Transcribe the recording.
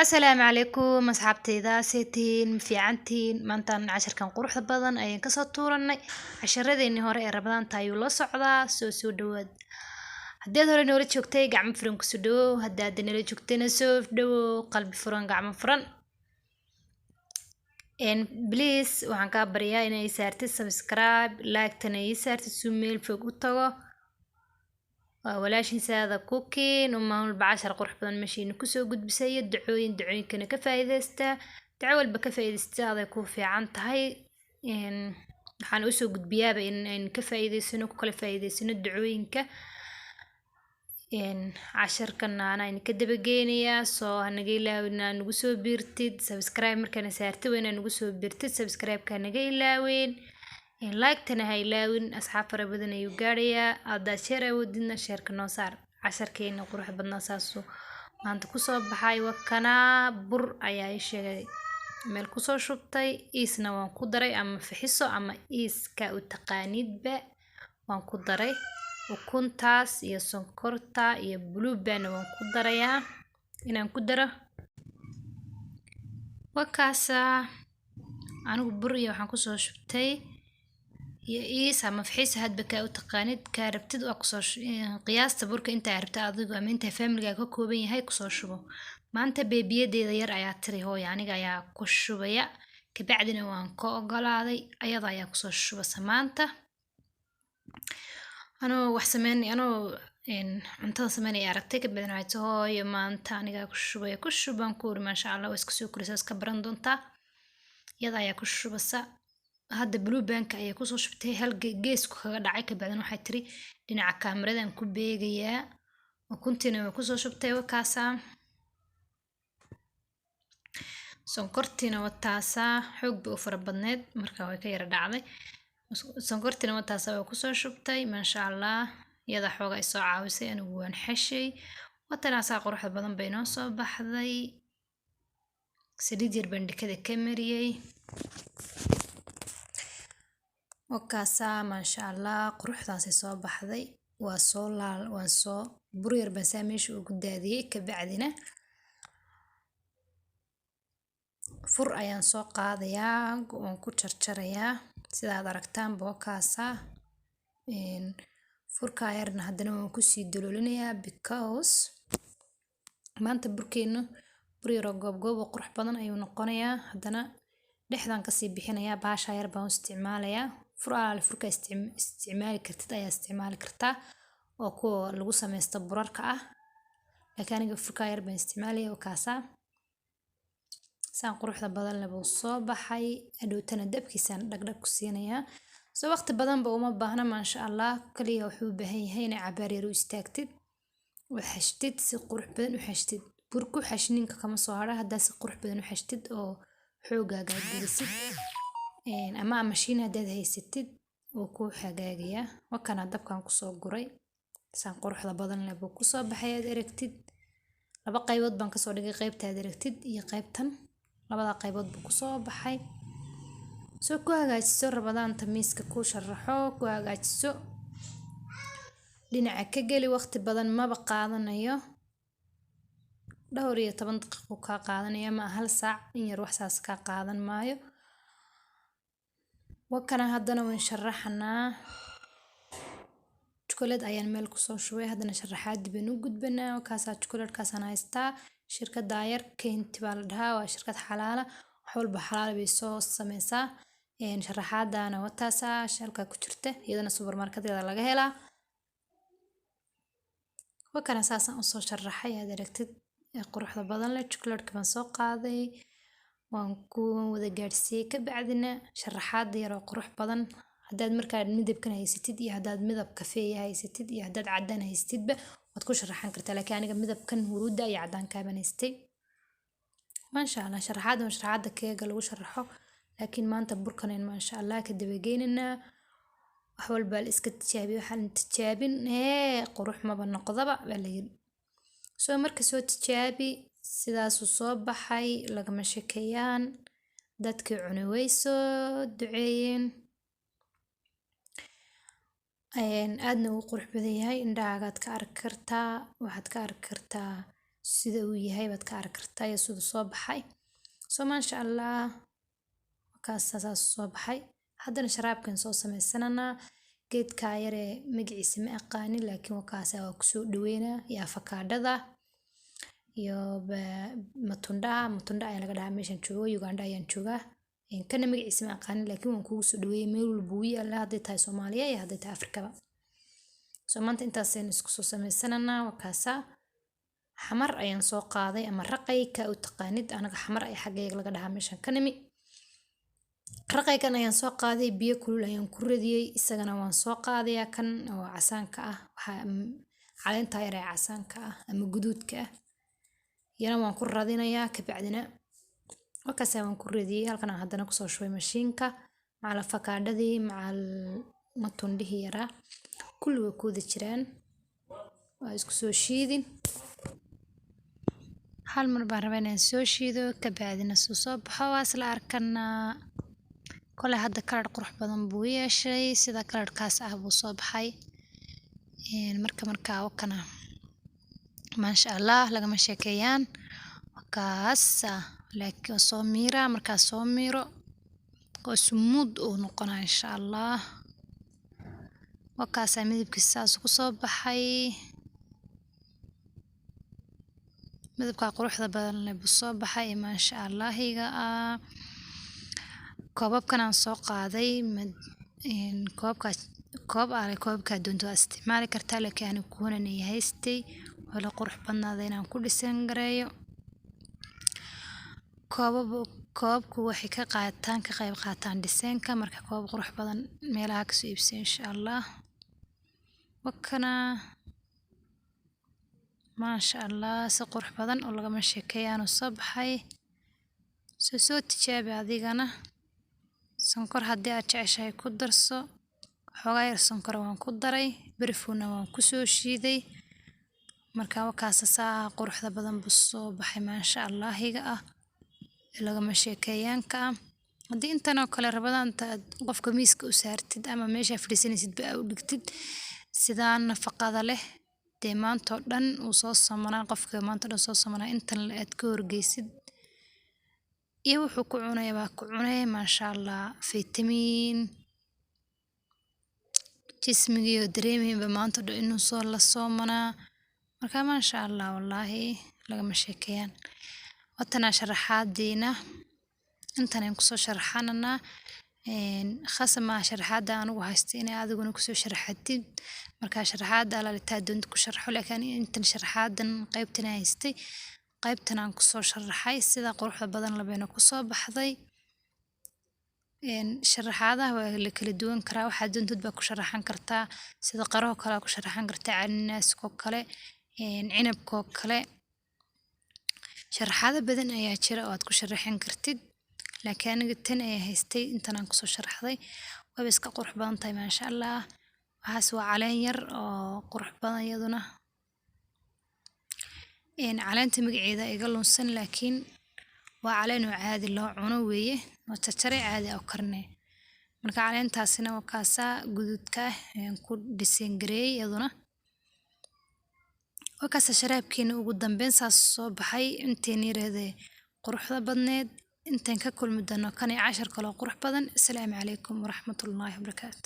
السلام عليكم أصحابتيدا سيتين في عنتين مانتان عشر كان قروح بدن أيان كسر تورني عشرة هوري رمضان تايو لا صعدا سو دواد هديت هوري نوري شوكتي قعم فرن كسدو هداد نوري شوكتينا سوف دو قلب فرن قعم فرن إن بليز وعن كابريا إنا يسارتي سبسكرايب لايك تنا يسارتي سوميل فوق الطاقة walaashin saada cooking uma walba 10 qurux badan mashiin ku soo gudbisay dacooyin kana ka faa'iideysta daco walba ka faa'iideysta aday ku fiican tahay waxaan u soo gudbiyaaba in ka faa'iideysano ku kala faa'iideysano dacooyinka casharkan aan ka daba geenayaa soo anaga ilaawina nagu soo biirtid subscribe markana saartay wayna nagu soo biirtid subscribe ka naga ilaaween like tana hay laawin asxaab fara badan ayuu gaarayaa aad share awoodina shareka noo saar casharkeena qurux badnaa saaso maanta ku soo baxay wakana bur ayaa ay sheegay meel ku soo shubtay isna waan ku daray ama fixiso ama iska u taqaanidba waan ku daray ukuntaas iyo sonkorta iyo blueberry waan ku darayaa inaan ku daro wakaasa anigu bur iyo waxaan ku soo shubtay يا ما في حيس هاد بكاء وتقانيد كاربتد أقصاش قياس تبورك أنت عرفت أضيق أما أنت فاهم لقى كوبين هاي قصاشبه ما أنت بيبيه دي ضير عياتري هو يعني جايا كشوبيا كبعدنا وان قال هذي أيضا يا قصاشبه سمانته أنا وحسماني أنا إن أنت سماني عرفتك كبعدنا عيته هاي ما أنت أنا جاي كشوبيا كشوبان كور ما شاء الله واسكسو كريساس كبرندون تا يضا يا كشوبه هذا بلو بانك أيه كوسو شفتي هل جيس كوكا دعي كبعدين waxay tiri dhinaca kaamiradan ku beegaya ukuntina kusoo shubtay wakaasa sonkortina wataasa xoog buu fara badneed marka way ka yara dhacday sonkortina wataasa way kusoo shubtay ma sha Allah yada xooga ay soo caawisay anigu waan xashay watana saa quruxda badan bay noo soo baxday saliid yar bandhikada ka mariyay وكاسا ما شاء الله قروح داسي سو بحدي واسو لال واسو برير بساميش وقدادي كبعدنا فر ايان سو قاديا وان كو جرجريا سدا دركتان بوكاسا ان فر كايرنا hadana waan ku sii dululinayaa because maanta burkeenu buriro goob qurux badan ayuu noqonayaa hadana dhexdan ka sii bixinayaa baasha yar baan isticmaalayaa furaal furka isticmaali kartid ayaa isticmaali kartaa oo ku lagu sameysto burarka ah laakiin aniga furka yar baan isticmaalayaa oo kaasa saan quruxda badan leh buu soo baxay adhootana dabkiisaan dhagdhag ku siinayaa soo waqti badan ba uma baahna ma sha Allah kaliya wuxuu u baahan yahay inay cabaar yar u istaagtid waxashtid si qurux badan u xashtid burku xashninka kama soo hara hadaa si qurux badan u xashtid oo xoogaaga gelisid ama mashiin hadaad haysatid oo ku hagaagaya wakana dabkan ku soo guray saan quruxda badan leh buu ku soo baxay aad aragtid laba qaybood baan ka soo dhigay qaybta aad aragtid iyo qaybtan labada qaybood buu ku soo baxay soo ku hagaajiso Ramadaan tamiiska ku sharaxo ku hagaajiso dhinaca ka gali waqti badan ma ba qaadanayo dhowr iyo 10 daqiiqo ka qaadanaya ma hal saac in yar wax saas ka qaadan maayo wakana hadana waan sharaxnaa chocolate ayaan meel ku soo shubay hadana sharaxaad dibin u gudbanaa wakaasa chocolate kaasana haystaa shirkadda yar keenti baa la dhahaa waa shirkad xalaala wax walba xalaal bay soo sameysaa sharaxaadana wataasa shalka ku jirta iyadana supermarketyada laga helaa wakana saasan u soo sharaxay aad aragtid quruxda badan leh chocolate baan soo qaaday waan ku wada gaarsiiyay ka bacdina sharaxaad yar oo qurux badan hadaad markaa midabkan haysatid iyo hadaad midab kafee haysatid iyo hadaad cadaan haysatidba waad ku sharaxan kartaa laakiin aniga midabkan huruuda iyo cadaan ka banaystay ma sha Allah sharaxaada keega lagu sharaxo laakiin maanta burkan ma sha Allah ka daba geynina wax walba la iska tijaabiyo waxaan tijaabin qurux ma noqdaba baa la yiri soo marka soo tijaabi sidaas uu soo baxay lagama sheekayaan dadkii cunay way soo duceeyeen aadna uu qurux badan yahay indhahaaga ka arki kartaa waxaad ka arki kartaa sida uu yahay baad ka arki kartaa iyo siduu soo baxay. So maasha Allah kaas soo baxay. haddana sharaabkan soo sameysanana geedka yare magaciisa ma aqaanin laakiin wakaas waa ku soo dhaweynaa iyo afakaadhada iyo matunda ayaa laga dhahaa meeshan joogo Uganda ayaan joogaa kana magaciisa ma aqaanin laakiin waan kugu soo dhaweeyay meel walba uu yaala hadday tahay Soomaaliya iyo hadday tahay Afrikaba. So maanta intaas ayaan isku soo sameysanana wakaasa xamar ayaan soo qaaday ama raqay ka u taqaanid anaga xamar ay xaggayga laga dhahaa meeshan ka nimi. raqaykan ayaan soo qaaday biyo kulul ayaan ku radiyay isagana waan soo qaadayaa kan oo casaanka ah waxa caleenta yar ee casaanka ah ama guduudka ah yana waan ku radinayaa ka bacdina wakaas waan ku radiyay halkan aan haddana ku soo shubay mashiinka macal afakaadhadii macal matundihii yaraa kulli way ku wada jiraan waa isku soo shiidin hal mar baan rabaa inaan soo shiido ka bacdina soo baxo waa isla arkanaa kole hadda kalar qurux badan buu yeeshay sida kalarkaas ah buu soo baxay marka wakana maasha Allah lagama sheekeeyaan wakaas laakiin soo miira marka soo miiro oo smooth oo noqonaa insha Allah wakaas midabkiisa ku soo baxay midabka quruxda badan leh buu soo baxay maasha Allah iga koobabkan aan soo qaaday koobka doonto isticmaali kartaa laakiin aan kuunan haystay wala qurux badnaaday inaan ku dhisan gareeyo koobku waxay ka qayb qaataan dhisanka marka koob qurux badan meelaha ka soo iibsay insha Allah wakana maasha Allah si qurux badan oo laga sheekeeyaan soo baxay soo tijaabi adigana sonkor haddii aad jeceshahay ku darso xogaa yar sonkor waan ku daray barfuuna waan ku soo shiiday marka wakaas quruxda badan buu soo baxay maasha Allah iga lagama sheekeeyaanka haddii intan oo kale rabadaanta qofka miiska u saartid ama meesha fadhiisanaysid ba u dhigtid sidaan nafaqada leh maanta oo dhan uu soo samanaa qofka maanta dhan soo samanaa intan aad ka horgeysid iyo wuxuu ku cunay baa ku cunay maasha Allah fitamiin jismiga dareemihiin maanta dhan inuu soo la soomanaa marka maasha Allah wallahi lagama sheekeeyaan watana sharaxaadiina intan aan ku soo sharaxanana khasama sharaxaada anigu haystay in adiguna ku soo sharaxatid marka sharaxaada la taa doonto ku sharaxo laakiin intan sharaxaadan qaybtan haystay qaybtan aan ku soo sharaxay sida quruxda badan labeena ku soo baxday sharaxaadaha waa la kala duwan karaa waxa doontid ba ku sharaxan kartaa sida qaro kale ku sharaxan kartaa cananaaska kale cinabka kale sharaxaada badan ayaa jira oo aad ku sharaxan kartid laakiin aniga tan ay haystay intan aan ku soo sharaxday waa iska qurux badan tahay maasha Allah waxaas waa caleen yar oo qurux badan iyaduna caleenta magaceeda iga lunsan laakiin waa caleen oo caadi loo cuno weeye oo jarjaray caadi oo karne marka caleentaasina waa kaasa guduudka ku dhisan gareey iyaduna wakaas sharaabkeena ugu dambeyn saas soo baxay inteen yareeday quruxda badneed intaan ka kulmi doono kan 10 kale qurux badan assalaamu calaykum waraxmatullaahi wabarakaatuh